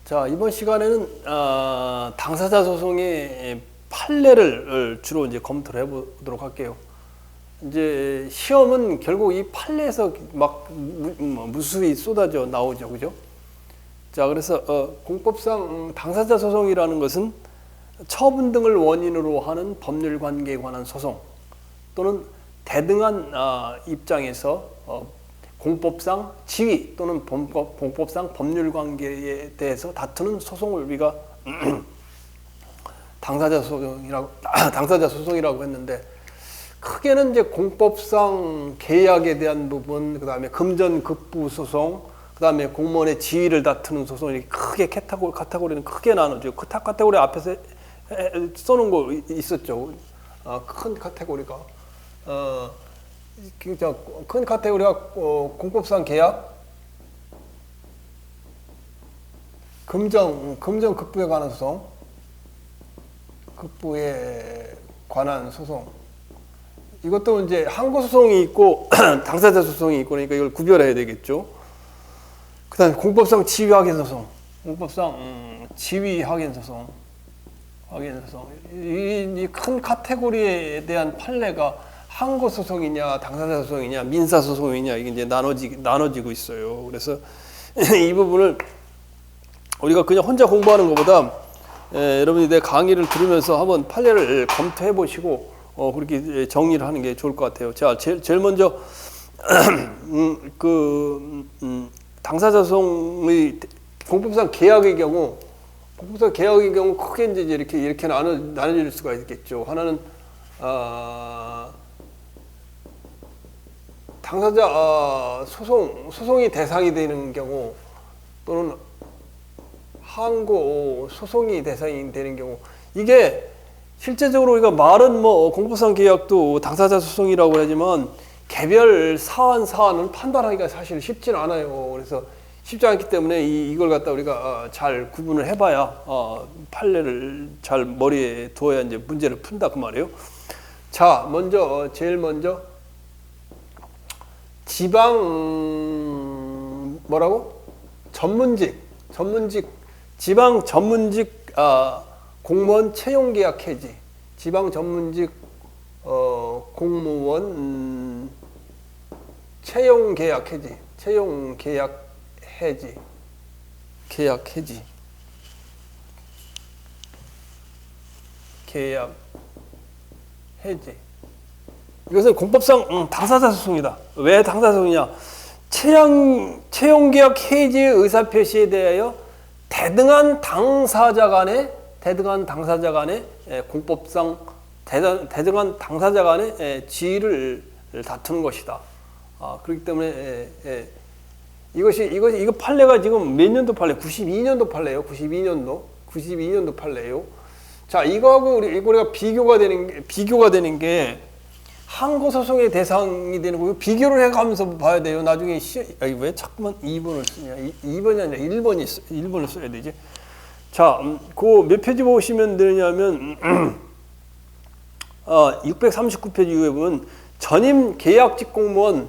자, 이번 시간에는 당사자 소송의 판례를 주로 이제 검토를 해보도록 할게요. 이제 시험은 결국 이 판례에서 막 무수히 쏟아져 나오죠, 그죠? 자, 그래서 공법상 당사자 소송이라는 것은 처분 등을 원인으로 하는 법률 관계에 관한 소송 또는 대등한 입장에서 공법상 지위 또는 공법상 법률 관계에 대해서 다투는 소송을 우리가 당사자 소송이라고 했는데, 크게는 이제 공법상 계약에 대한 부분, 그다음에 금전급부 소송, 그다음에 공무원의 지위를 다투는 소송, 이렇게 크게 카테고리는 크게 나누죠. 그 카테고리 앞에서 써놓은 거 있었죠. 큰 카테고리가. 큰 카테고리가 공법상 계약, 금전급부에 관한 소송, 급부에 관한 소송. 이것도 이제 항고소송이 있고 당사자 소송이 있고, 그러니까 이걸 구별해야 되겠죠. 그다음에 공법상 지위 확인 소송, 공법상 지위 확인 소송, 이 큰 카테고리에 대한 판례가 항고소송이냐, 당사자 소송이냐, 민사소송이냐, 이게 이제 나눠지고 있어요. 그래서 이 부분을 우리가 그냥 혼자 공부하는 것보다 여러분이 내 강의를 들으면서 한번 판례를 검토해 보시고 그렇게 정리를 하는 게 좋을 것 같아요. 자, 제일 먼저 당사자 소송의 공법상 계약의 경우, 크게 이제 이렇게 나눠질 수가 있겠죠. 하나는 당사자 소송이 대상이 되는 경우, 또는 항고 소송이 대상이 되는 경우, 이게 실제적으로 우리가 말은 공법상 계약도 당사자 소송이라고 하지만 개별 사안은 판단하기가 사실 쉽지는 않아요. 그래서 쉽지 않기 때문에 이걸 갖다 우리가 잘 구분을 해봐야 판례를 잘 머리에 두어야 이제 문제를 푼다 그 말이에요. 자, 제일 먼저 지방 지방 전문직 공무원 채용 계약 해지, 지방 전문직 공무원 채용 계약 해지, 이것은 공법상 당사자 소송이다. 왜 당사자 소송이냐? 채용 계약 해지의 의사 표시에 대하여 대등한 당사자 간의 공법상 대등한 당사자 간의 지위를 다투는 것이다. 그렇기 때문에 이거 판례가 지금 몇 년도 판례? 92년도 판례예요. 92년도 판례예요. 자, 이거하고 우리가 비교가 되는 게 항고 소송의 대상이 되는 거고, 비교를 해가면서 봐야 돼요. 나중에 왜 자꾸만 2번을 쓰냐? 2번이 아니라 1번을 써야 되지. 자, 그 몇 페이지 보시면 되냐면 639페이지 이후에 보면 전임 계약직 공무원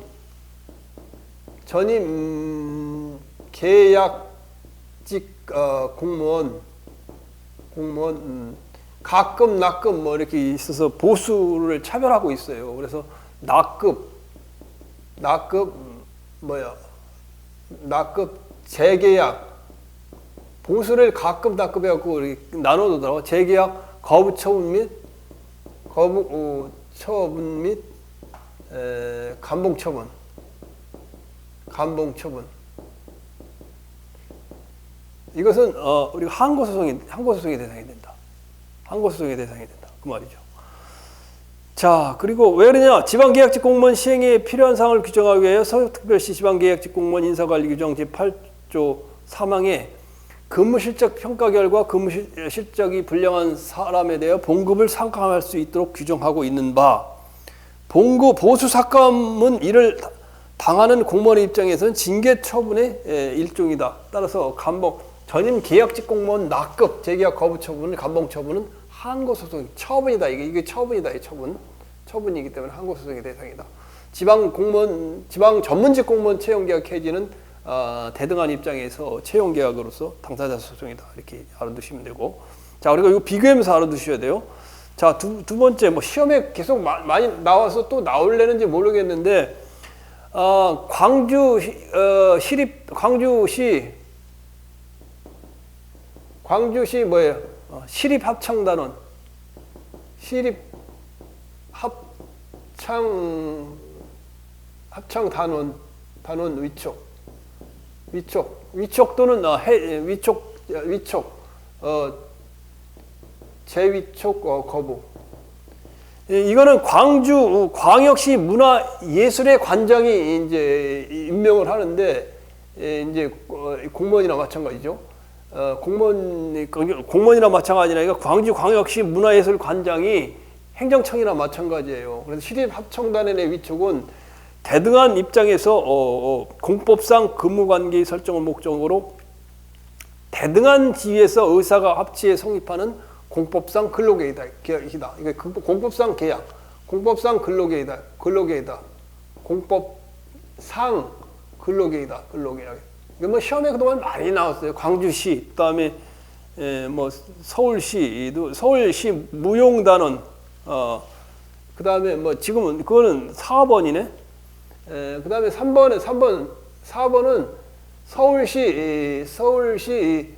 가끔 낙급 이렇게 있어서 보수를 차별하고 있어요. 그래서 낙급 재계약, 보수를 가끔 낙급 해갖고 이렇게 나눠두더라고. 재계약 거부 처분 및 감봉 처분. 이것은 우리가 항고 소송의 대상이 된다. 그 말이죠. 자, 그리고 왜 그러냐? 지방계약직 공무원 시행에 필요한 사항을 규정하기 위하여 서울특별시 지방계약직 공무원 인사관리 규정 제8조 3항에 근무실적 평가 결과 근무실적이 불량한 사람에 대하여 봉급을 상감할 수 있도록 규정하고 있는 바, 보수 삭감은 이를 당하는 공무원의 입장에서는 징계 처분의 일종이다. 따라서 전임 계약직 공무원 낙급, 재계약 거부 처분은, 감봉 처분은 항고소송 처분이다. 이게 처분이다. 처분이기 때문에 항고소송의 대상이다. 지방 전문직 공무원 채용 계약 해지는 대등한 입장에서 채용 계약으로서 당사자 소송이다 이렇게 알아두시면 되고, 자 그리고 이거 비교하면서 알아두셔야 돼요. 자 두 번째 뭐 시험에 계속 많이 나와서 또 나올래는지 모르겠는데 광주시 뭐예요? 시립합창단원 합창단원 위촉 또는 재위촉 거부. 이거는 광주 광역시 문화예술의 관장이 이제 임명을 하는데 이제 공무원이나 마찬가지죠. 공무원이나 마찬가지나 이거 광주 광역시 문화예술 관장이 행정청이나 마찬가지예요. 그래서 시립합창단원의 위촉은 대등한 입장에서 공법상 근무관계의 설정을 목적으로 대등한 지위에서 의사가 합치에 성립하는 공법상 근로계약이다. 이게 공법상 계약, 공법상 근로계약이다. 공법상 근로계약이다. 이게 뭐 시험에 그동안 많이 나왔어요. 광주시, 그다음에 뭐 서울시도 서울시 무용단원, 그다음에 뭐 지금은 그거는 4번이네. 그다음에 4번은 서울시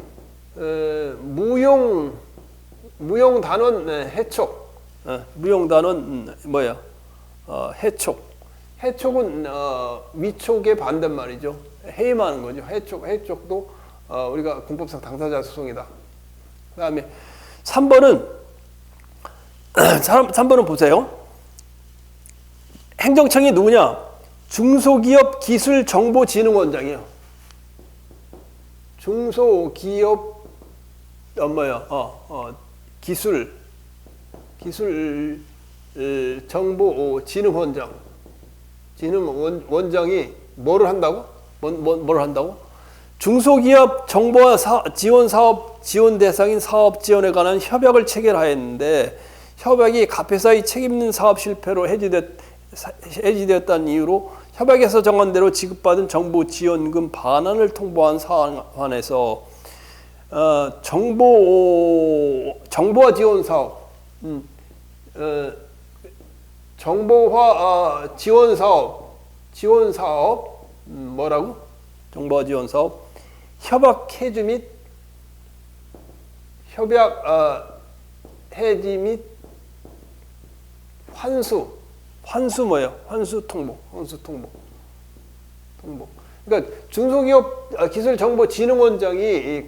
무용단원 해촉. 무용단원 뭐야? 해촉은 위촉의 반대말이죠. 해임하는 거죠. 해촉도 우리가 공법상 당사자 소송이다. 그다음에 3번은 보세요. 행정청이 누구냐? 중소기업 기술정보진흥원장이에요. 중소기업 진흥원장이 뭐를 한다고? 뭐를 한다고? 중소기업 정보화 지원 사업 지원 대상인 사업 지원에 관한 협약을 체결하였는데 협약이 갑회사의 책임 있는 사업 실패로 해지되었다는 이유로 협약에서 정한 대로 지급받은 정부 지원금 반환을 통보한 사안에서 정보화 지원 사업, 정보화 지원 사업, 뭐라고? 정보화 지원 사업, 협약 해지 및 환수 뭐예요? 환수 통보. 그러니까 중소기업 기술정보진흥원장이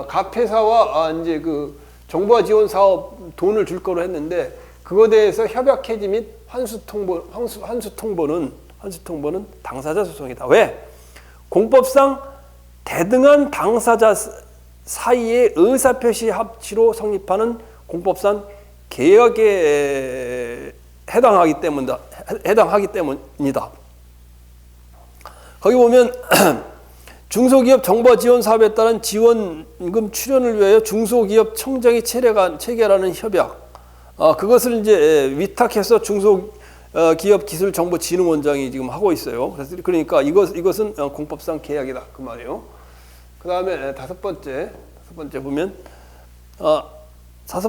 갑회사와 이제 그 정보화 지원 사업 돈을 줄 거로 했는데 그거에 대해서 협약 해지 및 환수 통보는 당사자 소송이다. 왜? 공법상 대등한 당사자 사이의 의사표시 합치로 성립하는 공법상 계약에 해당하기 때문이다. 거기 보면 중소기업 정보화 지원 사업에 따른 지원금 출연을 위하여 중소기업 청장이 체결하는 협약. 그것을 이제 위탁해서 중소기업 기술정보진흥원장이 지금 하고 있어요. 그러니까 이것은 공법상 계약이다 그 말이에요. 그 다음에 다섯 번째 보면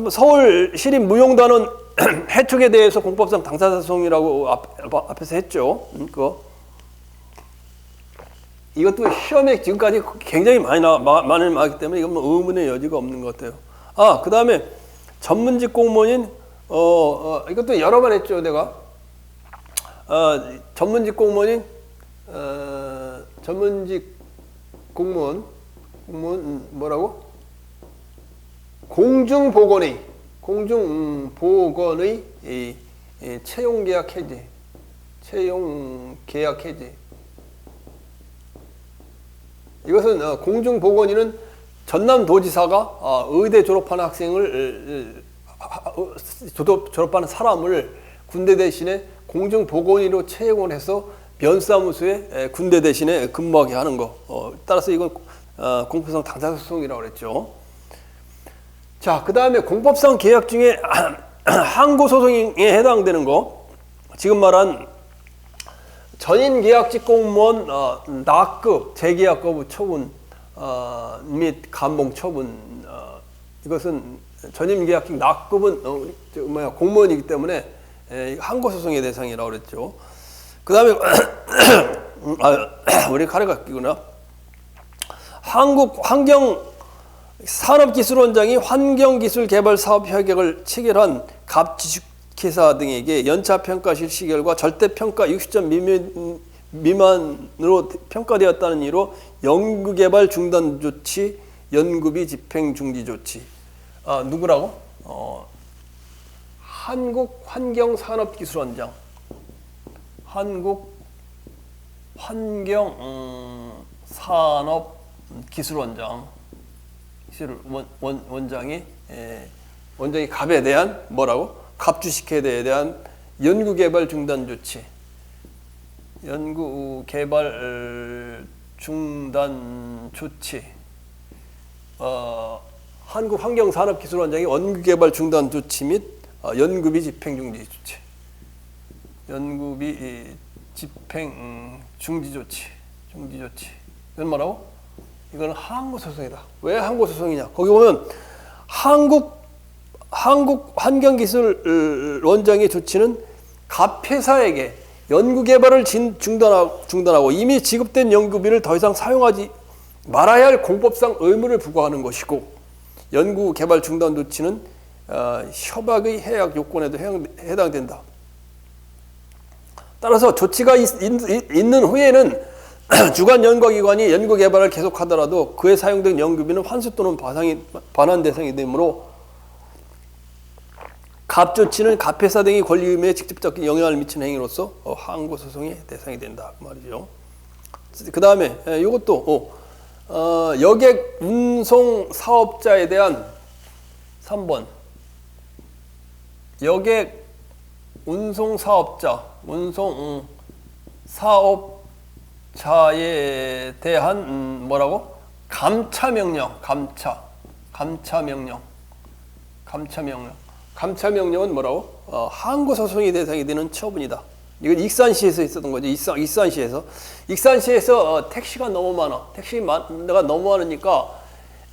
서울시립 무용단원 해촉에 대해서 공법상 당사자 소송이라고 앞에서 했죠. 이것도 시험에 지금까지 굉장히 많이 나왔기 때문에 이건 뭐 의문의 여지가 없는 것 같아요. 그 다음에 전문직 공무원인 이것도 여러 번 했죠 내가. 전문직 공무원인 전문직 공무원 뭐라고? 공중보건의 채용계약 해지. 이것은 공중보건의는 전남도지사가 의대 졸업하는 학생을 졸업하는 사람을 군대 대신에 공중보건의로 채용을 해서 면사무소에 군대 대신에 근무하게 하는 거. 따라서 이건 공법상 당사자 소송이라고 그랬죠. 자, 그 다음에 공법상 계약 중에 항고소송에 해당되는 거. 지금 말한 전인계약직 공무원 낙급 재계약 거부 처분 및 감봉 처분 이것은 전임계약직 낙급은 공무원이기 때문에 항고소송의 대상이라고 그랬죠. 그 다음에 우리 가래각기구나. 한국환경산업기술원장이 환경기술개발사업협약을 체결한 갑주식회사 등에게 연차평가 실시 결과 절대평가 60점 미만으로 평가되었다는 이유로 연구개발 중단 조치, 연구비 집행 중지 조치. 누구라고? 한국환경산업기술원장. 한국환경산업기술원장. 원장이 갑에 대한 뭐라고? 갑주식회사에 대한 연구개발 중단 조치. 연구개발 중단 조치. 한국환경산업기술원장이 연구개발 중단 조치 및 연구비 집행 중지 조치. 연구비 집행 중지 조치. 이건 뭐라고? 이거는 항고소송이다. 왜 항고소송이냐? 거기 보면 한국환경기술원장의 조치는 갑회사에게 연구개발을 중단하고 이미 지급된 연구비를 더 이상 사용하지 말아야 할 공법상 의무를 부과하는 것이고, 연구개발 중단 조치는 협약의 해약 요건에도 해당된다. 따라서 조치가 있는 후에는 주관 연구기관이 연구개발을 계속하더라도 그에 사용된 연구비는 환수 또는 반환 대상이 되므로 갑조치는 갑회사 등의 권리 의무에 직접적인 영향을 미치는 행위로서 항고소송의 대상이 된다 그 말이죠. 그 다음에 이것도 여객 운송 사업자에 대한 3번 여객 운송 사업자에 대한 뭐라고? 감차명령은 뭐라고? 항고소송의 대상이 되는 처분이다. 이건 익산시에서 있었던 거죠. 익산시에서 택시가 너무 많아. 택시가 너무 많으니까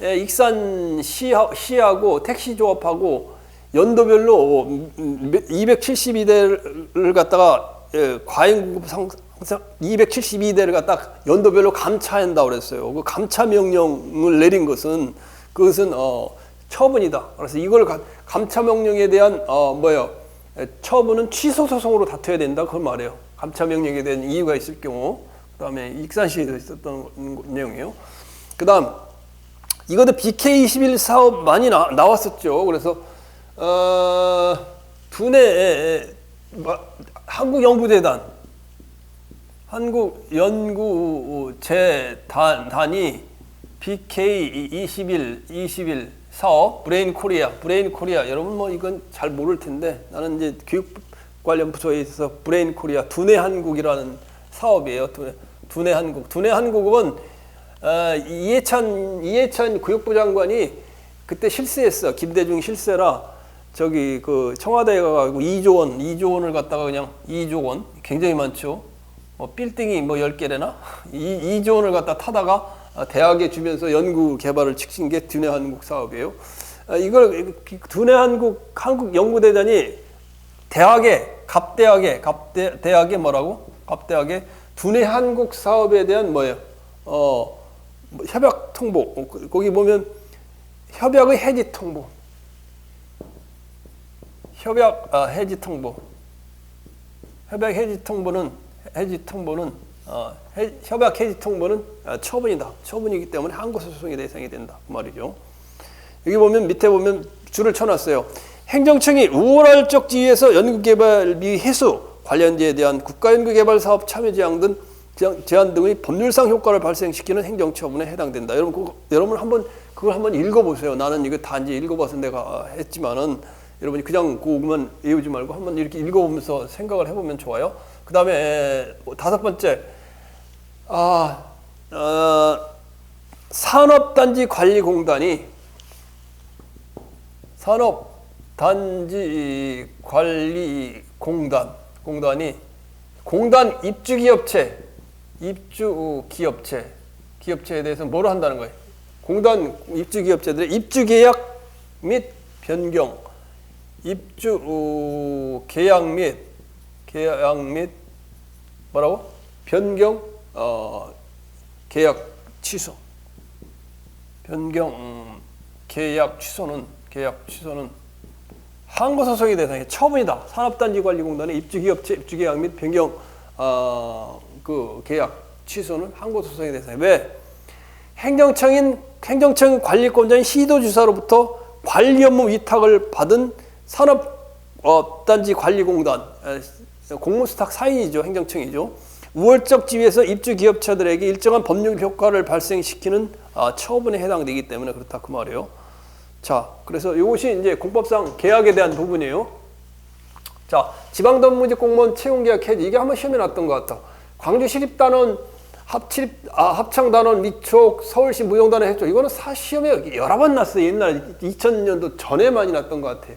익산시하고 택시조합하고 연도별로 272대를 갖다가 과잉 구급 272대를 갖다 연도별로 감차한다고 그랬어요. 그 감차 명령을 내린 것은 그것은 처분이다. 그래서 이걸 감차 명령에 대한 처분은 취소 소송으로 다퉈야 된다 그 말이에요. 감차 명령에 대한 이유가 있을 경우. 그다음에 익산시에서 있었던 내용이에요. 그다음 이것도 BK21 사업 많이 나왔었죠. 그래서 두뇌 한국연구재단이 BK21 사업 브레인 코리아 여러분 뭐 이건 잘 모를 텐데 나는 이제 교육 관련 부서에 있어서 브레인 코리아 두뇌 한국이라는 사업이에요. 두뇌 한국은 이해찬 교육부 장관이 그때 실세했어. 김대중 실세라 저기 그 청와대에 가가지고 2조 원을 갖다가 그냥 2조 원 굉장히 많죠. 빌딩이 10개래나 2조 원을 갖다 타다가 대학에 주면서 연구 개발을 시킨 게 두뇌 한국 사업이에요. 이걸 두뇌 한국 연구대단이 갑대학에 두뇌 한국 사업에 대한 협약 통보. 거기 보면 협약의 해지 통보. 협약 해지 통보는 처분이다. 처분이기 때문에 항고소송의 대상이 된다. 그 말이죠. 여기 보면 밑에 보면 줄을 쳐놨어요. 행정청이 우월적 지위에서 연구개발비 회수, 관련지에 대한 국가연구개발사업 참여 제한 등의 법률상 효과를 발생시키는 행정처분에 해당된다. 여러분 그걸 한번 읽어보세요. 나는 이거 단지 읽어봐서 내가 했지만은 여러분이 그냥 그것만 외우지 말고 한번 이렇게 읽어보면서 생각을 해보면 좋아요. 그 다음에 5번째, 산업단지관리공단이 공단 입주기업체, 입주기업체, 기업체에 대해서 뭐로 한다는 거예요? 공단 입주기업체들의 입주계약 및 변경, 입주계약 및 뭐라고? 변경, 계약 취소, 변경, 계약 취소는 항고소송의 대상이 처분이다. 산업단지관리공단의 입주기업체 입주계약 및 변경 그 계약 취소는 항고소송의 대상이 왜? 행정청 관리권자인 시도지사로부터 관리 업무 위탁을 받은 산업단지관리공단 공무수탁 사인이죠. 행정청이죠. 우월적 지위에서 입주기업체들에게 일정한 법률 효과를 발생시키는 처분에 해당되기 때문에 그렇다 그 말이에요. 자, 그래서 이것이 이제 공법상 계약에 대한 부분이에요. 자, 지방단무직 공무원 채용계약 해지 이게 한번 시험에 났던 것 같다. 광주시립단원 합창단원 위촉 서울시 무용단원 해촉 이거는 시험에 여러 번 났어요. 옛날 2000년도 전에 많이 났던 것 같아.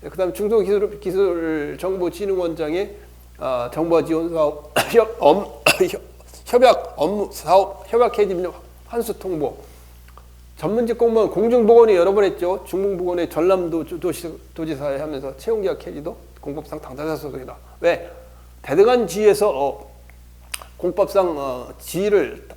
그다음에 중소기술정보진흥원장의 정보화 지원 사업 협약 업무 사업 협약 해지 환수 통보 전문직 공무원 공중보건에 여러 번 했죠. 중문보건에 전남도 도지사에 하면서 채용계약 해지도 공법상 당사자 소송이다. 왜? 대등한 지위에서 공법상 지위를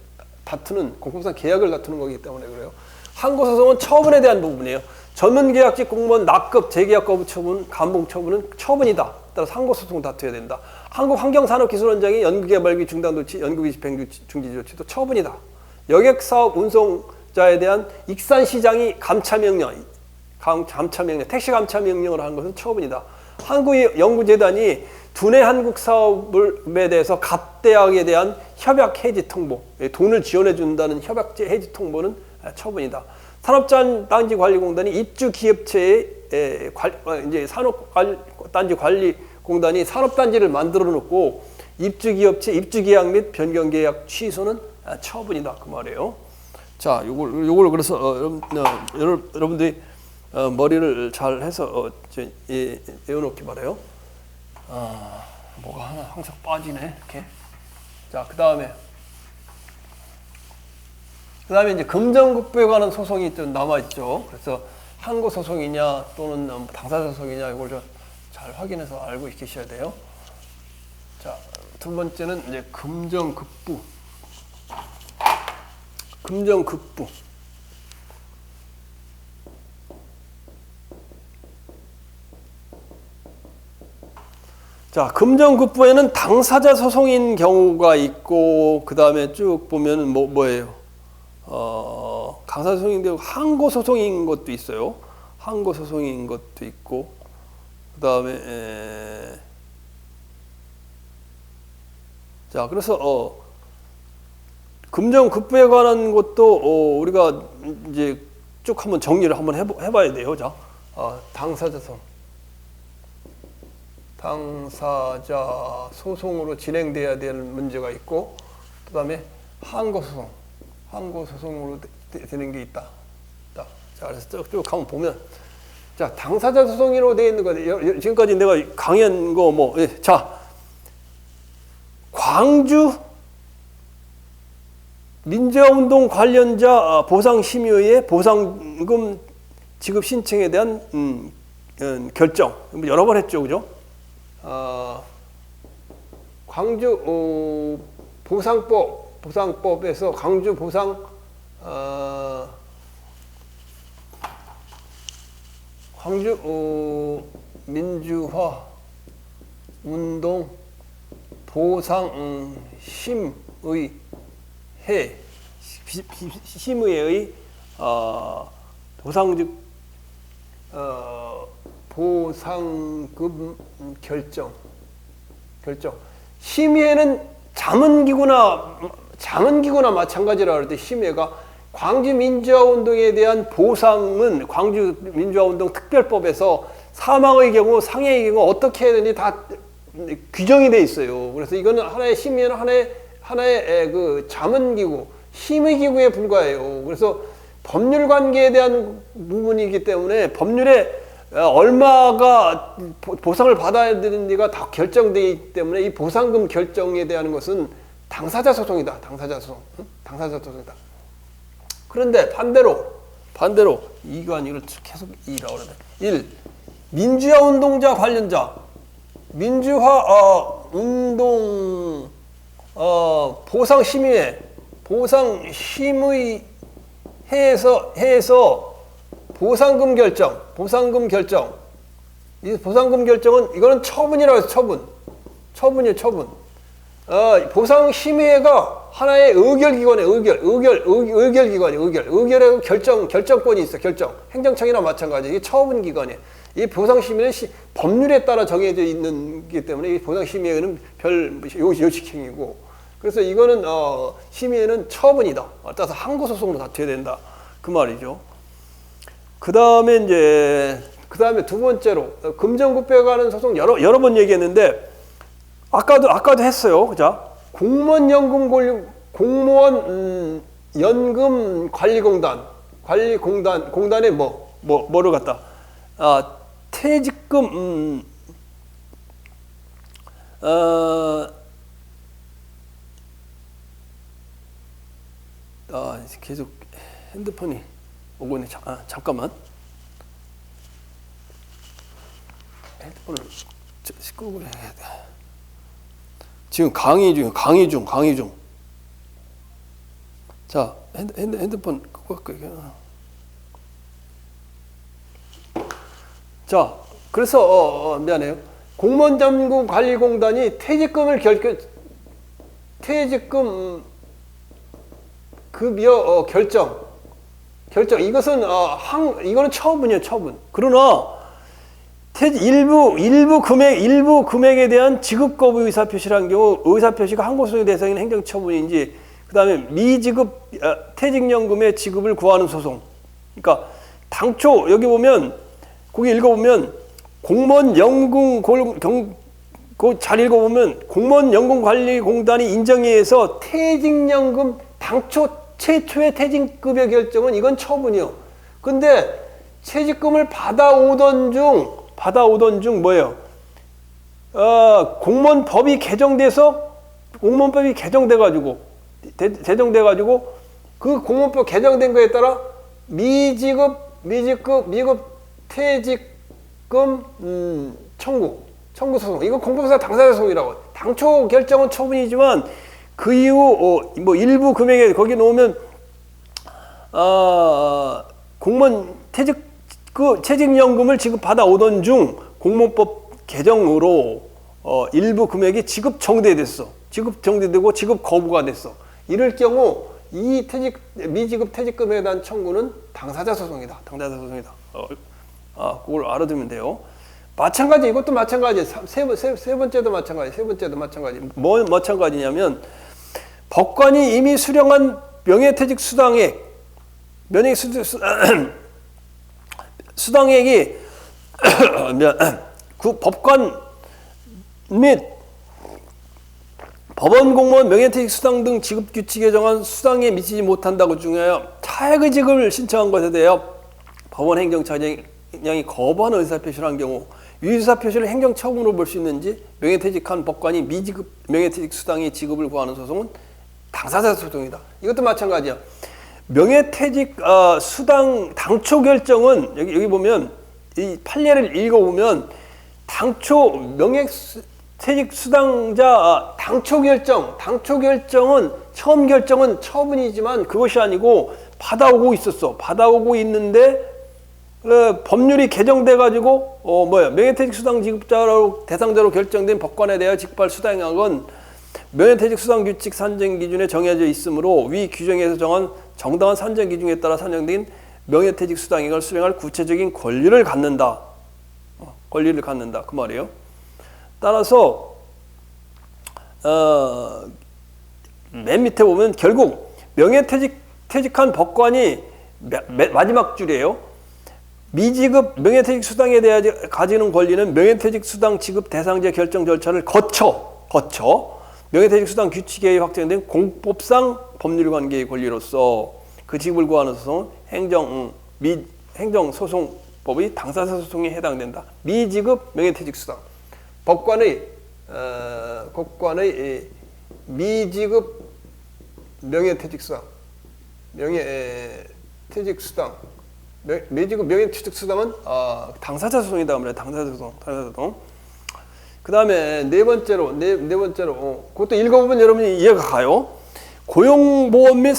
다투는 공법상 계약을 다투는 거기 때문에 그래요. 항고소송은 처분에 대한 부분이에요. 전문계약직 공무원 납급 재계약 거부 처분, 감봉 처분은 처분이다. 따라서 항고소송 다투어야 된다. 한국환경산업기술원장의 연구개발비 중단조치, 연구비 중지조치도 처분이다. 여객사업 운송자에 대한 익산시장이 감차명령, 택시 감차명령을 한 것은 처분이다. 한국연구재단이 두뇌 한국 사업에 대해서 갑대학에 대한 협약 해지 통보, 돈을 지원해 준다는 협약 해지 통보는 처분이다. 산업단지관리공단이 입주기업체의 이제 산업단지관리공단이 산업단지를 만들어 놓고 입주기업체 입주계약 및 변경계약 취소는 처분이다 그 말이에요. 자, 요걸 그래서 여러분들이 머리를 잘 해서 외워놓기 바래요. 뭐가 하나 항상 빠지네 이렇게. 자, 그 다음에 이제 금전국부에 관한 소송이 좀 남아 있죠. 그래서 항고 소송이냐 또는 당사자 소송이냐 이걸 좀 잘 확인해서 알고 계셔야 돼요. 자, 두 번째는 이제 금전국부. 자, 금전국부에는 당사자 소송인 경우가 있고 그 다음에 쭉 보면은 뭐예요? 당사자 소송인데 항고 소송인 것도 있어요. 항고 소송인 것도 있고 그 다음에 자, 그래서 금전국부에 관한 것도 우리가 이제 쭉 한번 정리를 한번 해봐야 돼요. 자, 당사자 소송으로 진행돼야 될 문제가 있고, 그 다음에 항고소송으로 되는 게 있다. 자, 그래서 쭉 한번 보면, 자, 당사자 소송으로 되어 있는 거, 지금까지 내가 강의한 거 자, 광주 민주화운동 관련자 보상심의회의 보상금 지급 신청에 대한 결정 여러 번 했죠, 그죠? 광주 보상법에서 광주 광주 민주화 운동 심의회의 보상금 결정. 심의회는 자문기구나 마찬가지라 그럴 때 심의회가 광주 민주화운동에 대한 보상은 광주 민주화운동 특별법에서 사망의 경우, 상해의 경우 어떻게 해야 되는지 다 규정이 돼 있어요. 그래서 이거는 하나의 심의회는 하나의 그 자문기구, 심의기구에 불과해요. 그래서 법률 관계에 대한 부분이기 때문에 법률에 얼마가 보상을 받아야 되는지가 다 결정되기 있기 때문에 이 보상금 결정에 대한 것은 당사자 소송이다. 당사자 소송. 응? 당사자 소송이다. 그런데 반대로 이거 아니고 계속 이라고 그러네. 1. 민주화 운동자 관련자. 민주화 운동 보상 심의회 해에서 보상금 결정. 이 보상금 결정은 이거는 처분이라고 해서 처분이에요. 보상 심의회가 하나의 의결기관이에요. 의결기관이에요. 의결의 결정권이 있어. 행정청이나 마찬가지. 이게 처분기관이에요. 이 보상심의는 법률에 따라 정해져 있는 기 때문에 이 보상심의회는 별 요직행위고, 그래서 이거는 심의회는 처분이다. 따라서 항고소송으로 다퉈야 된다. 그 말이죠. 그 다음에 두 번째로 금전구표에 관한 소송 여러 번 얘기했는데 아까도 했어요. 그죠? 공무원 연금 관리공단에 뭐를 갖다 퇴직금 계속 핸드폰이 오고 있네. 잠깐만. 핸드폰을 끄고 해야 돼. 지금 강의 중. 자, 핸드폰 끄고 할게요. 자, 그래서 미안해요. 공무원연금관리공단이 퇴직금 급여 결정. 이것은 이거는 처분이에요. 그러나 일부 금액에 대한 지급 거부 의사 표시라는 경우 의사표시가 항고소송의 대상인 행정처분인지, 그다음에 미지급 퇴직연금의 지급을 구하는 소송. 그러니까 당초 여기 보면 거기 읽어보면 잘 읽어보면 공무원연금관리공단이 인정해서 퇴직연금 당초 최초의 퇴직급여 결정은 이건 처분이요. 근데 퇴직금을 받아오던 중 뭐예요? 공무원법이 개정돼가지고 그 공무원법 개정된 거에 따라 미지급 퇴직금 청구 소송. 이거 공법사 당사자 소송이라고. 당초 결정은 처분이지만 그 이후 일부 금액에 거기 놓으면 공무원 퇴직연금을 지급받아 오던 중 공무원법 개정으로 일부 금액이 지급 정대되고 지급 거부가 됐어. 이럴 경우 이 미지급 퇴직금에 대한 청구는 당사자 소송이다. 그걸 알아두면 돼요. 이것도 마찬가지. 세 번째도 마찬가지. 뭐 마찬가지냐면 법관이 이미 수령한 명예퇴직 수당액이 그 법관 및 법원 공무원 명예퇴직 수당 등 지급 규칙에 정한 수당에 미치지 못한다고 중하여 차액의 지급을 신청한 것에 대하여 법원 행정처장이 거부하는 의사표시를 한 경우 위 의사표시를 행정처분으로 볼 수 있는지 명예퇴직한 법관이 미지급 명예퇴직 수당의 지급을 구하는 소송은 당사자 소송이다. 이것도 마찬가지야. 명예퇴직 수당 당초 결정은 여기 보면 이 판례를 읽어보면 당초 명예퇴직 수당자 당초 결정은 처음 결정은 처분이지만 그것이 아니고 받아오고 있는데 법률이 개정돼 가지고 명예퇴직 수당 지급자로 대상자로 결정된 법관에 대하여 직발 수당액은 명예퇴직 수당 규칙 산정 기준에 정해져 있으므로 위 규정에서 정한 정당한 산정 기준에 따라 산정된 명예퇴직 수당액을 수령할 구체적인 권리를 갖는다. 그 말이에요. 따라서 맨 밑에 보면 결국 퇴직한 법관이 마지막 줄이에요. 미지급 명예퇴직 수당에 대해 가지는 권리는 명예퇴직 수당 지급 대상자 결정 절차를 거쳐 명예퇴직 수당 규칙에 확정된 공법상 법률관계의 권리로서 그 지급을 구하는 소송은 행정소송법에 법의 당사자 소송에 해당된다. 미지급 명예퇴직 수당. 법관의 미지급 명예퇴직 수당. 명예퇴직 수당. 미지급 명예퇴직 수당은 당사자 소송이다 말이야. 당사자 소송. 그 다음에 네 번째로 그것도 읽어보면 여러분이 이해가 가요. 고용보험 및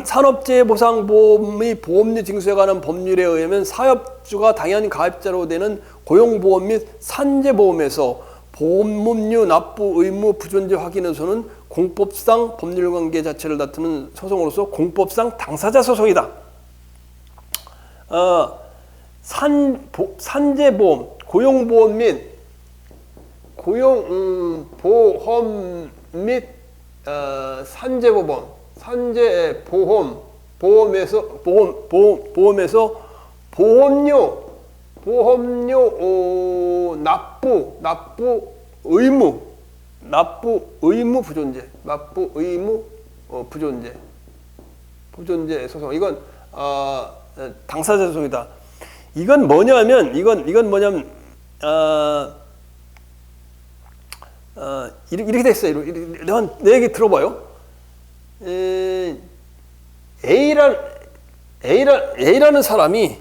산업재해보상보험의 보험료 징수에 관한 법률에 의하면 사업주가 당연 가입자로 되는 고용보험 및 산재보험에서 보험료 납부 의무 부존재 확인에서는 공법상 법률관계 자체를 다투는 소송으로서 공법상 당사자 소송이다. 산재보험, 고용보험 및 산재보험에서 보험료 납부 의무 부존재 소송. 이건 당사자 소송이다. 이건 뭐냐면 이렇게 됐어요. 내 얘기 들어봐요. A라는 사람이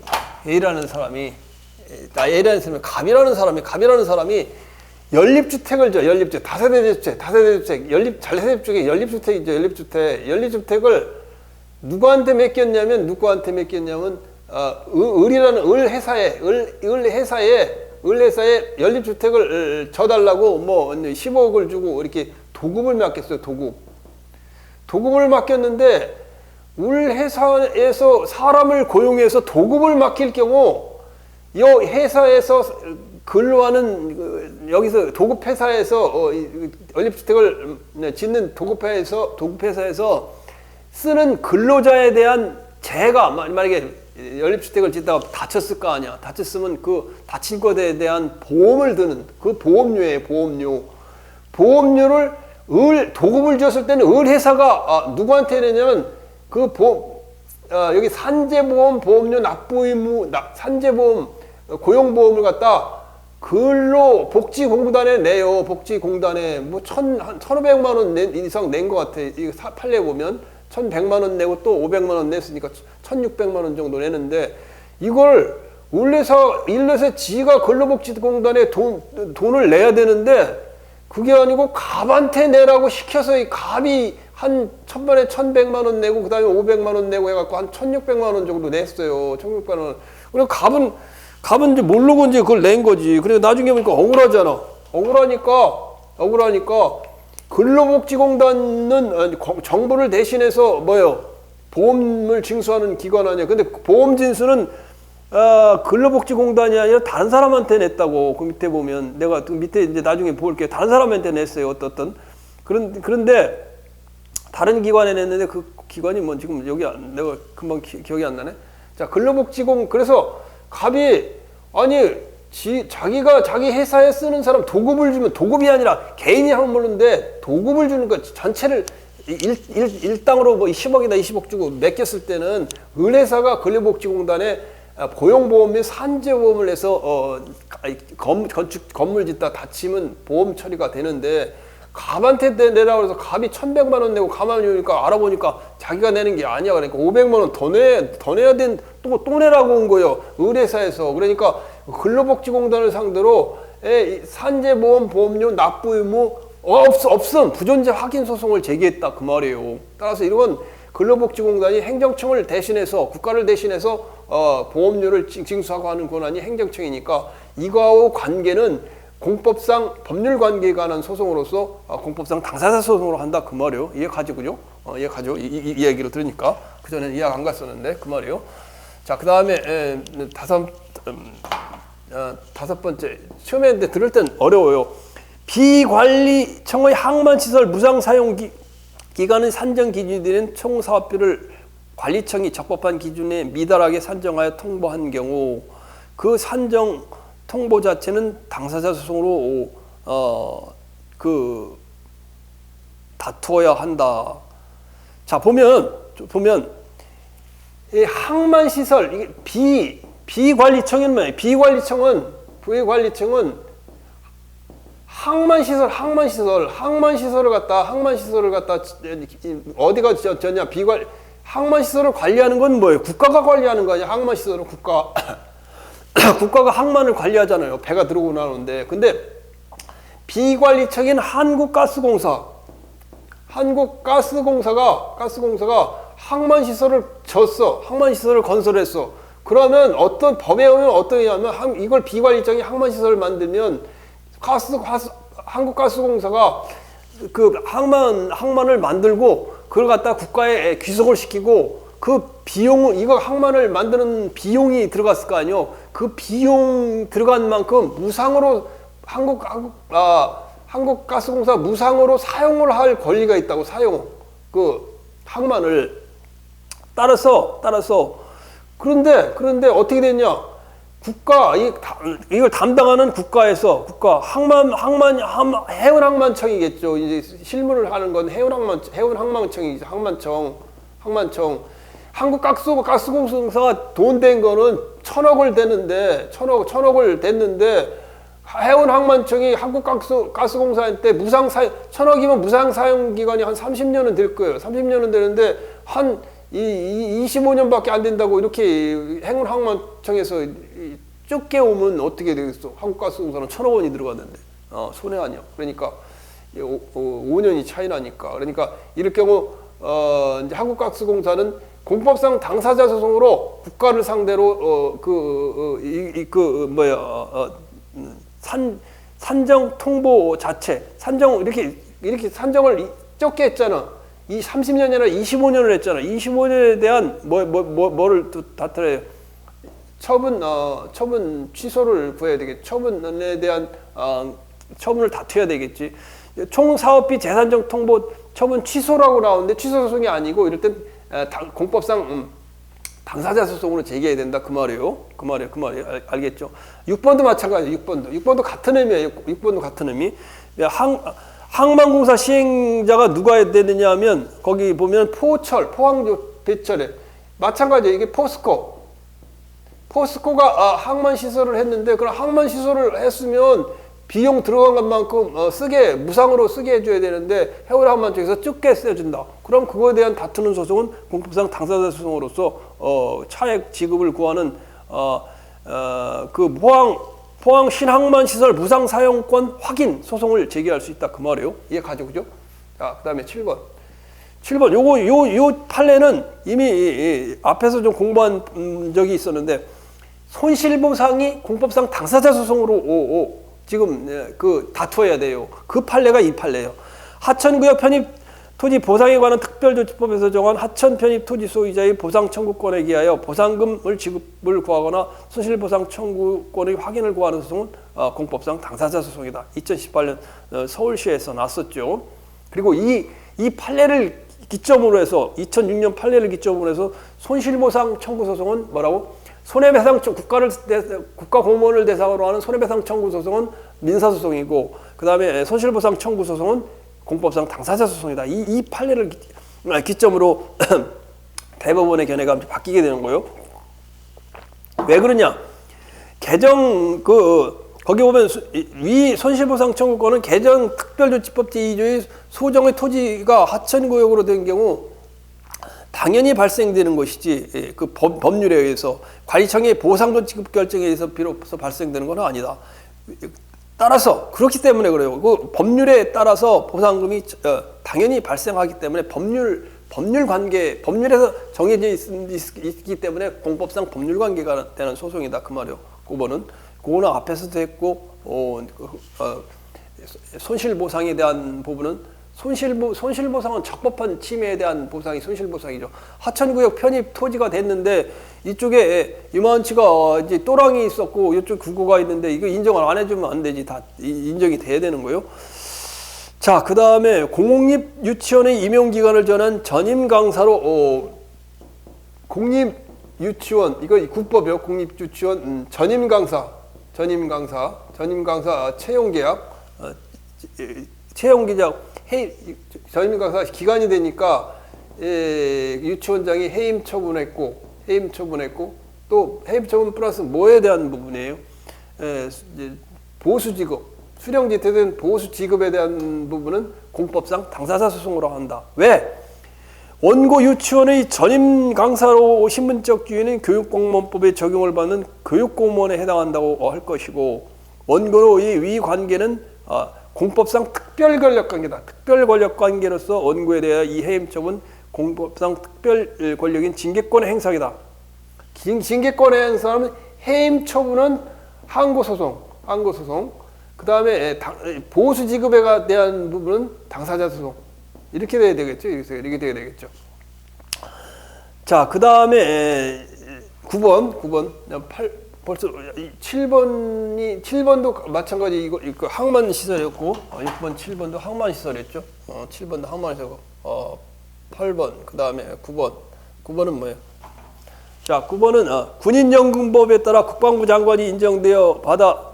갑이라는 사람이 연립주택을 줘. 연립주택, 다세대주택, 잘세대주택이 연립주택이죠. 연립주택을 누구한테 맡겼냐면 을회사에 연립주택을 져달라고 10억을 주고 이렇게 도급을 맡겼어요. 도급을 맡겼는데 을회사에서 사람을 고용해서 도급을 맡길 경우 이 회사에서 근로하는 여기서 도급회사에서 연립주택을 짓는 도급회사에서 쓰는 근로자에 대한 재해가 만약에 연립주택을 짓다가 다쳤을 거 아니야. 다쳤으면 그 다친 것에 대한 보험을 드는 그 보험료를 도급을 줬을 때는 을회사가 누구한테 내냐면 여기 산재보험 보험료 납부 의무 산재보험 고용보험을 갖다 근로복지공단에 내요. 복지공단에 1,500만 원 이상 낸 것 같아. 이거 판례 보면 1,100만 원 내고 또 500만 원 냈으니까 1,600만 원 정도 내는데 이걸 일회사 지가 근로복지공단에 돈을 내야 되는데 그게 아니고 갑한테 내라고 시켜서 이 갑이 한 첫번에 1,100만 원 내고 그 다음에 500만 원 내고 해갖고 한 1,600만 원 정도 냈어요. 1,600만 원. 그리고 갑은 이제 모르고 이제 그걸 낸 거지. 그래서 나중에 보니까 억울하잖아. 억울하니까 근로복지공단은 정부를 대신해서 보험을 징수하는 기관 아니야. 근데 보험 진수는 근로복지공단이 아니라 다른 사람한테 냈다고. 그 밑에 보면 내가 그 밑에 이제 나중에 볼게요. 다른 사람한테 냈어요. 어떤 그런데 다른 기관에 냈는데 그 기관이 지금 여기 내가 금방 기억이 안 나네. 자, 그래서 갑이 자기가 자기 회사에 쓰는 사람 도급을 주면 도급이 아니라 개인이 하면 모르는데 도급을 주는 거 전체를 일당으로 10억이나 20억 주고 맡겼을 때는 을회사가 근로복지공단에 고용보험 및 산재보험을 해서 건물 짓다 다치면 보험 처리가 되는데 갑한테 내라고 해서 갑이 1,100만 원 내고 가만히 오니까 알아보니까 자기가 내는 게 아니야. 그러니까 500만 원 더 내야 또 내라고 온 거예요. 을회사에서. 그러니까 근로복지공단을 상대로 산재보험 보험료 납부 의무 없음 부존재 확인 소송을 제기했다 그 말이에요. 따라서 이건 근로복지공단이 행정청을 대신해서 국가를 대신해서 보험료를 징수하고 하는 권한이 행정청이니까 이거하고 관계는 공법상 법률 관계에 관한 소송으로서 공법상 당사자 소송으로 한다 그 말이에요. 이해가죠, 그죠? 이해가죠? 이 얘기를 들으니까 그 전에는 이해가 안 갔었는데 그 말이에요. 자, 그 다음에 다섯 번째 처음에 근데 들을 땐 어려워요. 비관리청의 항만시설 무상 사용 기간의 산정 기준이 되는 총사업비를 관리청이 적법한 기준에 미달하게 산정하여 통보한 경우 그 산정 통보 자체는 당사자 소송으로 다투어야 한다. 자, 보면 이 항만시설 이게 비관리청은 뭐예요? 비관리청은 항만시설을 갖다 어디가 저냐 항만시설을 관리하는 건 뭐예요? 국가가 관리하는 거 아니야? 항만시설은 국가가 항만을 관리하잖아요. 배가 들어오고 나오는데. 근데 비관리청인 한국가스공사가 항만시설을 항만시설을 건설했어. 그러면 어떤 법에 의하면 어떠냐면 이걸 비관리청이 항만시설을 만들면 한국가스공사가 그 항만을 만들고 그걸 갖다 국가에 귀속을 시키고 그 비용 이거 항만을 만드는 비용이 들어갔을 거 아니요. 그 비용 들어간 만큼 무상으로 한국가스공사 무상으로 사용을 할 권리가 있다고 그 항만을 따라서 그런데 어떻게 됐냐? 이걸 담당하는 해운항만청이겠죠. 이제 실무를 하는 건 해운항만청이죠. 항만청. 한국가스공사가 돈 댄 거는 천억을 댔는데 해운항만청이 한국가스공사한테 천억이면 무상 사용 기간이 한 30년은 될 거예요. 30년은 되는데 한 25년밖에 안 된다고 이렇게 해운항만청에서 적게 오면 어떻게 되겠어? 한국가스공사는 1,000억 원이 들어갔는데 손해 아니야. 그러니까 5년이 차이 나니까. 그러니까 이럴 경우 이제 한국가스공사는 공법상 당사자 소송으로 국가를 상대로 산정 통보 자체 이렇게 산정을 적게 했잖아. 이 30년이 아니라 25년을 했잖아. 25년에 대한 뭐를 다투래요? 처분 취소를 구해야 되겠지. 처분에 대한 처분을 다투어야 되겠지. 총 사업비 재산정 통보 처분 취소라고 나오는데 취소 소송이 아니고 이럴 땐 공법상 당사자 소송으로 제기해야 된다 그 말이에요. 알겠죠? 6번도 마찬가지예요. 6번도 같은 의미예요. 6번도 같은 의미. 항만공사 시행자가 누가 되느냐 하면 거기 보면 포항조 배철에 마찬가지예요. 이게 포스코가 항만시설을 했는데 그럼 항만시설을 했으면 비용 들어간 것만큼 무상으로 쓰게 해줘야 되는데 해운항만청에서 적게 써준다. 그럼 그거에 대한 다투는 소송은 공법상 당사자 소송으로서 차액 지급을 구하는 그 포항 신항만시설 무상 사용권 확인 소송을 제기할 수 있다 그 말이에요. 이해 가죠, 그죠? 자, 그다음에 7번. 요 판례는 이미 앞에서 좀 공부한 적이 있었는데 손실보상이 공법상 당사자 소송으로 지금 그 다투어야 돼요. 그 판례가 이 판례예요. 하천구역 편입 토지 보상에 관한 특별조치법에서 정한 하천 편입 토지 소유자의 보상 청구권에 기하여 보상금을 지급을 구하거나 손실보상 청구권의 확인을 구하는 소송은 공법상 당사자 소송이다. 2018년 서울시에서 났었죠. 그리고 이 판례를 기점으로 해서 2006년 판례를 기점으로 해서 손실보상 청구 소송은 뭐라고? 손해배상 국가 공무원을 대상으로 하는 손해배상 청구 소송은 민사소송이고 그 다음에 손실보상 청구 소송은 공법상 당사자 소송이다. 이 판례를 기점으로 대법원의 견해가 바뀌게 되는 거예요. 왜 그러냐? 거기 보면 위 손실보상 청구권은 개정 특별조치법 제2조의 소정의 토지가 하천구역으로 된 경우 당연히 발생되는 것이지 그 법률에 의해서 관리청의 보상금 지급 결정에 의해서 비로소 발생되는 건 아니다. 따라서 그렇기 때문에 그래요. 그 법률에 따라서 보상금이 당연히 발생하기 때문에 법률 관계 법률에서 정해져 있기 때문에 공법상 법률 관계가 되는 소송이다 그 말이에요. 그거는 앞에서도 했고 손실보상에 대한 부분은 손실보상은 적법한 침해에 대한 보상이 손실보상이죠. 하천구역 편입 토지가 됐는데 이쪽에 유만치가 이제 또랑이 있었고 이쪽 구고가 있는데 이거 인정을 안 해주면 안 되지. 다 인정이 돼야 되는 거예요. 자, 그 다음에 공립 유치원의 임용기간을 정한 전임 강사로 공립 유치원 이거 국법이요. 공립 유치원 전임 강사 채용 계약 전임 강사 기간이 되니까 유치원장이 해임 처분했고 또 해임처분 플러스 뭐에 대한 부분이에요? 이제 보수지급, 수령지태에 대한 보수지급에 대한 부분은 공법상 당사자 소송으로 한다. 왜? 원고 유치원의 전임 강사로 신분적 지위는 교육공무원법에 적용을 받는 교육공무원에 해당한다고 할 것이고, 원고의 위 관계는 공법상 특별권력관계다. 특별권력관계로서 원고에 대해 이 해임처분 공법상 특별 권력인 징계권의 행사이다. 징계권의 행사는 해임처분은 항고소송, 그 다음에 보수지급에 대한 부분은 당사자 소송. 이렇게 돼야 되겠죠. 이렇게 돼야 되겠죠. 자, 그 다음에 9번. 벌써 7번도 마찬가지 이거 항만 시설이었고, 6번, 7번도 항만 시설이었죠. 7번도 항만 시설이고, 8번, 그 다음에 9번은 뭐예요? 자, 9번은 군인연금법에 따라 국방부 장관이 인정을 받아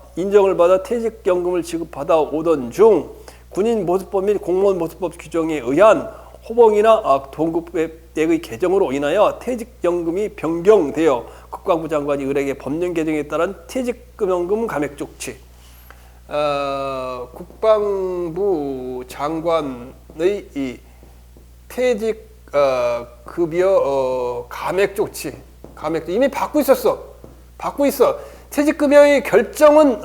퇴직연금을 지급받아 오던 중 군인 모습법 및 공무원 모습법 규정에 의한 호봉이나 동급액의 개정으로 인하여 퇴직연금이 변경되어 국방부 장관이 의뢰의 법령 개정에 따른 퇴직연금 감액 조치. 국방부 장관의 이 퇴직 급여 감액 조치. 이미 받고 있어. 퇴직급여의 결정은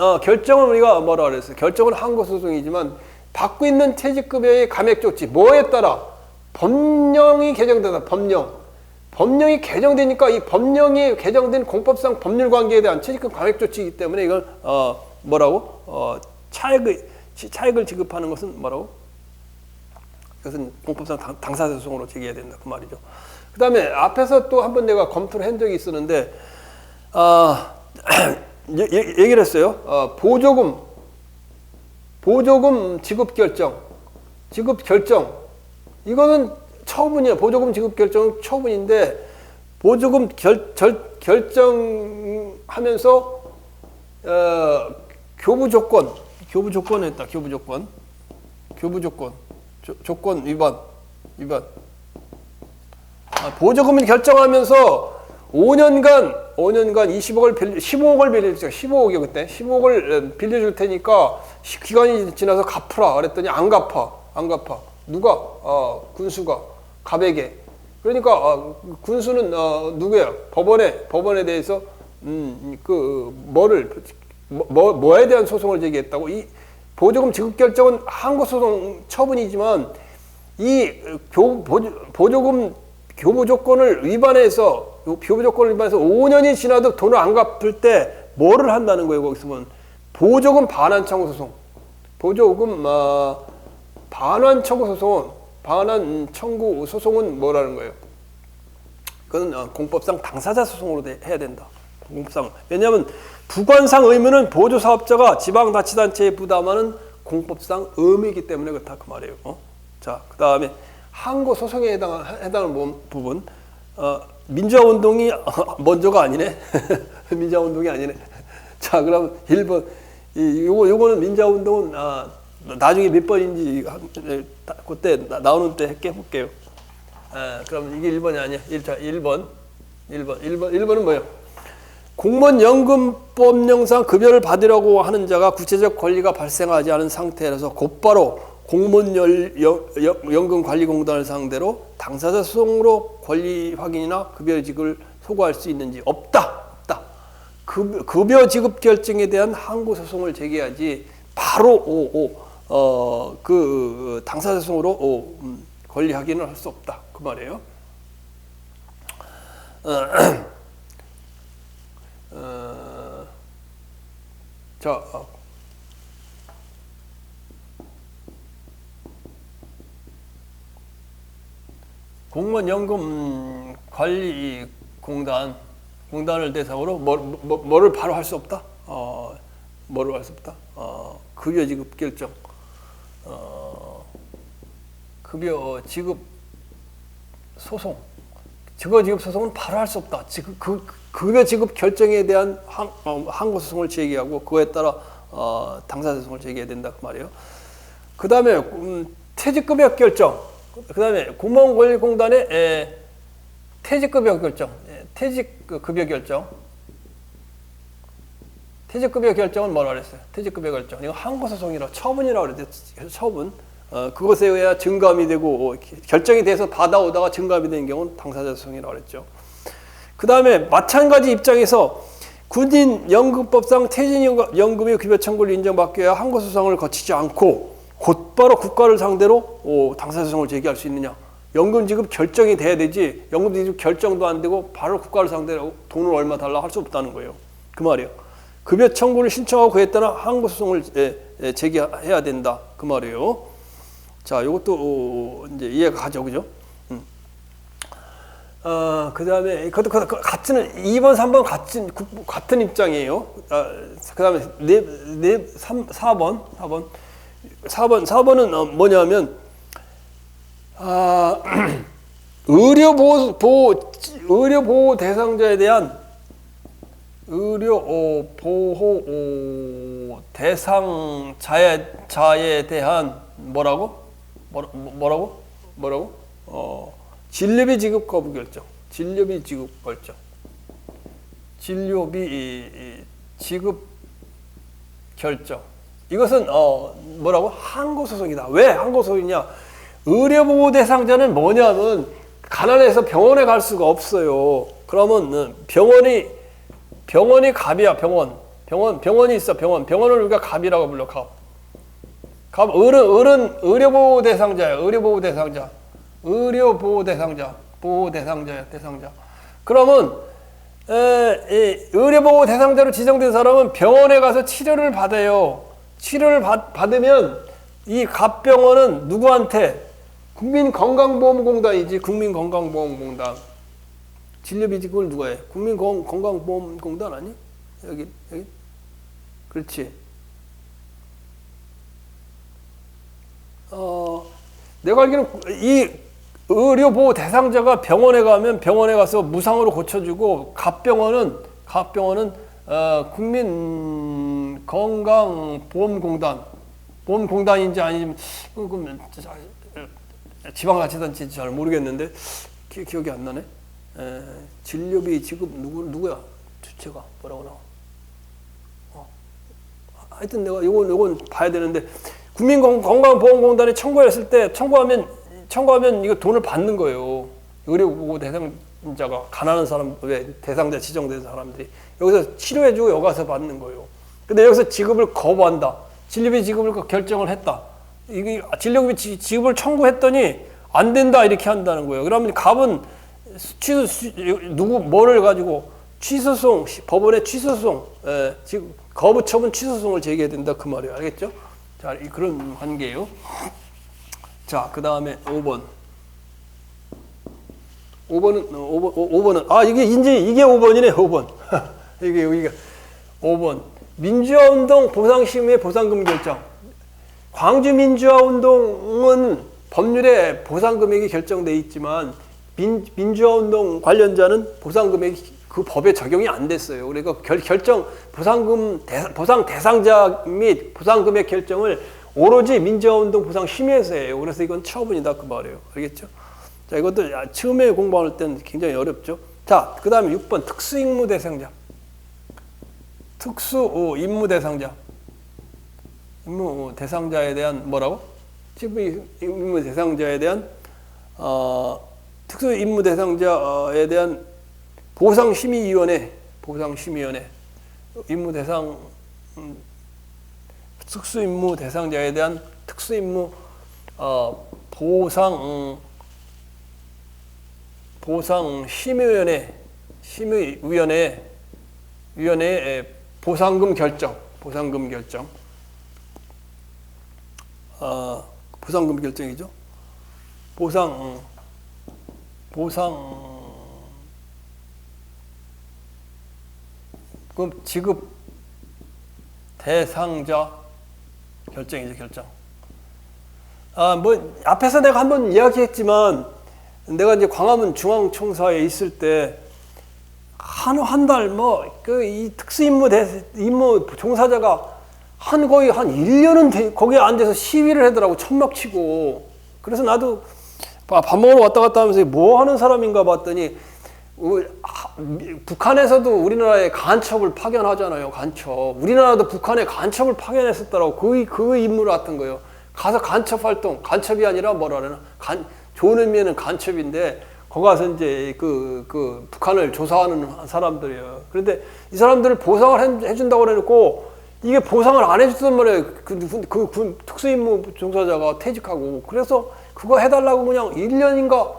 우리가 뭐라 그랬어요? 결정은 항고소송이지만 받고 있는 퇴직급여의 감액 조치 뭐에 따라 법령이 개정되다. 법령이 개정되니까 이 법령이 개정된 공법상 법률 관계에 대한 퇴직금 감액 조치이기 때문에 이건 차액을 지급하는 것은 뭐라고? 이것은 공법상 당사자 소송으로 제기해야 된다 그 말이죠. 그 다음에 앞에서 또 한 번 내가 검토를 한 적이 있었는데 얘기를 했어요. 보조금 지급 결정. 이거는 처분이야. 보조금 지급 결정은 처분인데 보조금 결정하면서 교부 조건 했다. 조건 위반. 보조금을 결정하면서 5년간 15억을 빌려주죠. 15억이요 그때. 15억을 빌려줄 테니까 기간이 지나서 갚으라 그랬더니 안 갚아. 누가? 군수가 갑에게. 그러니까 군수는 누구야? 법원에 대해서 뭐에 대한 소송을 제기했다고? 이 보조금 지급 결정은 항고소송 처분이지만 이 보조금 교부 조건을 위반해서 5년이 지나도 돈을 안 갚을 때 뭐를 한다는 거예요? 거기서 보면 보조금 반환 청구 소송. 반환 청구 소송은 뭐라는 거예요? 그건 공법상 당사자 소송으로 해야 된다. 공법상. 왜냐하면 부관상 의무는 보조사업자가 지방자치단체에 부담하는 공법상 의무이기 때문에 그렇다 그 말이에요. 자, 그 다음에 항고소송에 해당하는 부분. 민주화운동이 먼저가 아니네. 민주화운동이 아니네. 자, 그럼 1번. 요거는 민주화운동은 나중에 몇 번인지 그때 나오는 때 해볼게요. 그럼 이게 1번이 아니야. 1번은 뭐예요? 공무원 연금법령상 급여를 받으려고 하는 자가 구체적 권리가 발생하지 않은 상태라서 곧바로 공무원 연금관리공단을 상대로 당사자 소송으로 권리 확인이나 급여 지급을 소구할 수 있는지 없다. 급여 지급 결정에 대한 항고소송을 제기하지 바로 그 당사자 소송으로 권리 확인을 할 수 없다 그 말이에요. 자, 공무원 연금 공단을 대상으로 뭐를 바로 할 수 없다. 뭐를 할 수 없다. 급여 지급 결정. 급여 지급 소송. 급여 지급 소송은 바로 할 수 없다. 급여 지급 결정에 대한 항고소송을 제기하고 그거에 따라 당사자 소송을 제기해야 된다 그 말이에요. 그 다음에 퇴직급여 결정. 그 다음에 공무원권리공단의 퇴직급여 결정. 퇴직 급여 결정. 퇴직급여 결정은 뭐라 그랬어요? 퇴직급여 결정. 이거 항고소송이라 처분이라고 그랬죠. 처분. 그것에 의해 증감이 되고 결정이 돼서 받아오다가 증감이 되는 경우는 당사자 소송이라고 그랬죠. 그 다음에 마찬가지 입장에서 군인연금법상 퇴직연금의 급여 청구를 인정받기 위해 항고소송을 거치지 않고 곧바로 국가를 상대로 당사자 소송을 제기할 수 있느냐. 연금 지급 결정이 돼야 되지 연금 지급 결정도 안 되고 바로 국가를 상대로 돈을 얼마 달라 할 수 없다는 거예요. 그 말이에요. 급여 청구를 신청하고 그에 따라 항고소송을 제기해야 된다. 그 말이에요. 자, 이것도 이제 이해가 가죠, 그죠? 그 다음에 같은 2번, 3번 같은 입장이에요. 그 다음에 4번은 뭐냐면 의료보호 대상자에 대한 의료보호 대상자에 대한 뭐라고? 진료비 지급 거부 결정. 진료비 지급 결정. 진료비 지급 결정. 이것은 뭐라고? 항고소송이다. 왜 항고소송이냐? 의료보호 대상자는 뭐냐면 가난해서 병원에 갈 수가 없어요. 그러면 병원이 갑이야. 병원이 있어. 병원을 우리가 갑이라고 불러. 갑. 어른 의료보호 대상자야. 의료보호 대상자야. 대상자. 그러면 의료보호 대상자로 지정된 사람은 병원에 가서 치료를 받아요. 치료를 받으면 이 갑병원은 누구한테? 국민건강보험공단이지. 국민건강보험공단. 진료비 지급을 누가 해? 국민건강보험공단 아니? 여기. 그렇지. 내가 알기로는 이 의료보호 대상자가 병원에 가면 병원에 가서 무상으로 고쳐주고 갑병원은 보험공단인지 아니면 지방자치단체인지 잘 모르겠는데 기억이 안 나네. 진료비 지급 누구야? 주체가 뭐라고 나와? 하여튼 내가 요건 봐야 되는데 국민건강보험공단에 청구하면 이거 돈을 받는 거예요. 의료보호 대상자가 가난한 사람, 왜 대상자 지정된 사람들이 여기서 치료해주고 여기 가서 받는 거예요. 근데 여기서 지급을 거부한다. 진료비 지급을 결정을 했다. 이게 진료비 지급을 청구했더니 안 된다 이렇게 한다는 거예요. 그러면 갑은 뭐를 가지고 취소송, 법원에 취소송, 거부 처분 취소송을 제기해야 된다 그 말이에요. 알겠죠? 자, 그런 관계예요. 자, 그 다음에 5번. 5번은 이게 5번이네. 5번. 이게 여기가 5번. 민주화운동 보상심의 보상금 결정. 광주 민주화운동은 법률에 보상금액이 결정돼 있지만 민주화운동 관련자는 보상금액이 그 법에 적용이 안 됐어요. 그러니까 보상 대상자 및 보상금액 결정을 오로지 민주화운동 보상심의에서 해요. 그래서 이건 처분이다 그 말이에요. 알겠죠? 자, 이것도 처음에 공부할 때는 굉장히 어렵죠. 자, 그 다음에 6번 특수임무 대상자. 특수임무 대상자. 임무 대상자에 대한 뭐라고? 임무 대상자에 대한 특수임무 대상자에 대한 보상심의위원회. 임무 대상 특수임무 대상자에 대한 특수임무 보상심의위원회의 보상금 결정. 보상금 결정이죠. 그럼 지급 대상자 결정이죠, 결정. 앞에서 내가 한번 이야기했지만, 내가 이제 광화문 중앙청사에 있을 때, 한 달, 이 임무 종사자가 거의 한 1년은 거기에 앉아서 시위를 하더라고, 천막 치고. 그래서 나도 밥 먹으러 왔다 갔다 하면서 뭐 하는 사람인가 봤더니, 북한에서도 우리나라에 간첩을 파견하잖아요. 간첩. 우리나라도 북한에 간첩을 파견했었더라고. 그 임무를 했던 거예요. 가서 간첩 활동, 간첩이 아니라 뭐라 그러나, 좋은 의미에는 간첩인데, 거기 가서 이제 그 북한을 조사하는 사람들이에요. 그런데 이 사람들을 보상을 해준다고 해놓고, 이게 보상을 안 해줬단 말이에요. 그 특수임무 종사자가 퇴직하고. 그래서 그거 해달라고 그냥 1년인가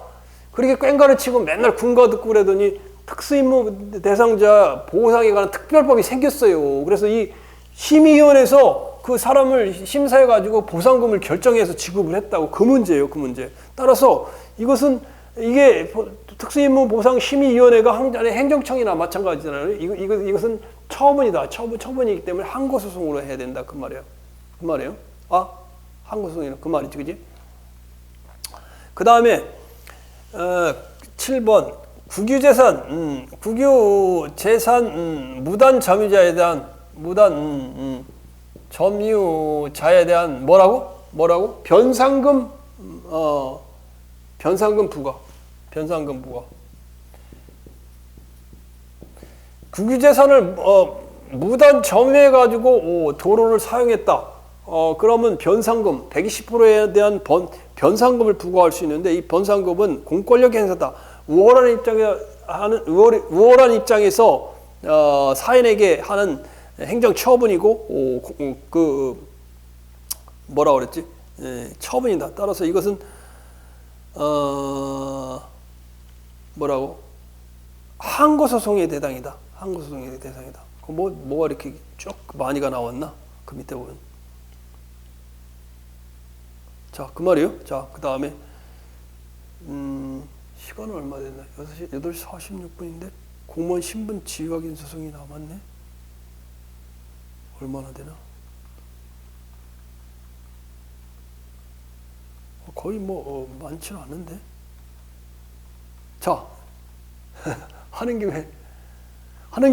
그렇게 꽹가를 치고 맨날 군가 듣고 그러더니 특수임무 대상자 보상에 관한 특별법이 생겼어요. 그래서 이 심의위원회에서 그 사람을 심사해가지고 보상금을 결정해서 지급을 했다고. 그 문제예요, 그 문제. 따라서 이게 특수임무 보상 심의위원회가 행정청이나 마찬가지잖아요. 이것은 처분이다. 처분이기 때문에 항고소송으로 해야 된다. 그 말이에요. 그 말이에요. 항고소송이라 그 말이지, 그지? 그 다음에 7번 국유재산 무단 점유자에 대한 점유자에 대한 뭐라고? 변상금 부과. 국유재산을 무단 점유해가지고 도로를 사용했다. 그러면 변상금 120%에 대한 변상금을 부과할 수 있는데, 이 변상금은 공권력 행사다. 우월한 입장에서 사인에게 하는 행정 처분이고, 뭐라 그랬지? 처분이다. 따라서 이것은 항고소송의 대상이다. 항고소송의 대상이다. 뭐가 이렇게 쭉 많이가 나왔나? 그 밑에 보면. 자, 그 말이에요. 자, 그 다음에 시간은 얼마 됐나? 8시 46분인데 공무원 신분 지위 확인 소송이 남았네. 얼마나 되나? 거의 많지는 않은데. 자, 하는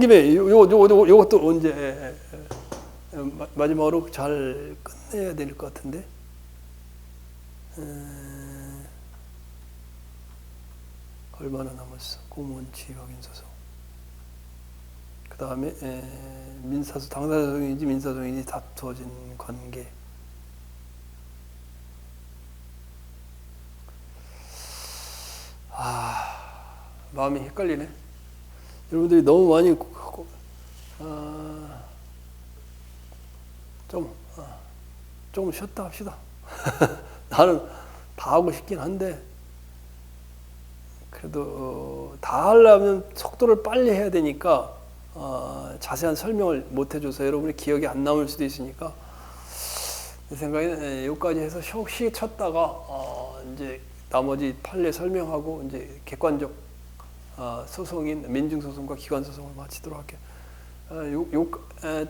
김에 요것도 언제 마지막으로 잘 끝내야 될 것 같은데. 얼마나 남았어? 공무원 지위 확인 소송. 그 다음에 민사소 당사자소송인지 민사소송인지 다투어진 관계. 마음이 헷갈리네. 여러분들이 너무 많이 좀 쉬었다 합시다. 나는 다 하고 싶긴 한데, 그래도 다 하려면 속도를 빨리 해야 되니까 자세한 설명을 못 해줘서 여러분의 기억이 안 남을 수도 있으니까, 내 생각에는 여기까지 해서 쉬 쳤다가 이제 나머지 판례 설명하고 이제 객관적 소송인 민증소송과 기관소송을 마치도록 할게요.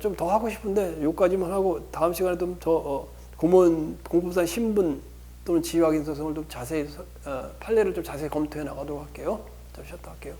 좀 더 하고 싶은데 여기까지만 하고, 다음 시간에 좀 더 공무원상 신분 또는 지위 확인 소송을 좀 자세히 판례를 좀 자세히 검토해 나가도록 할게요. 좀 쉬었다 할게요.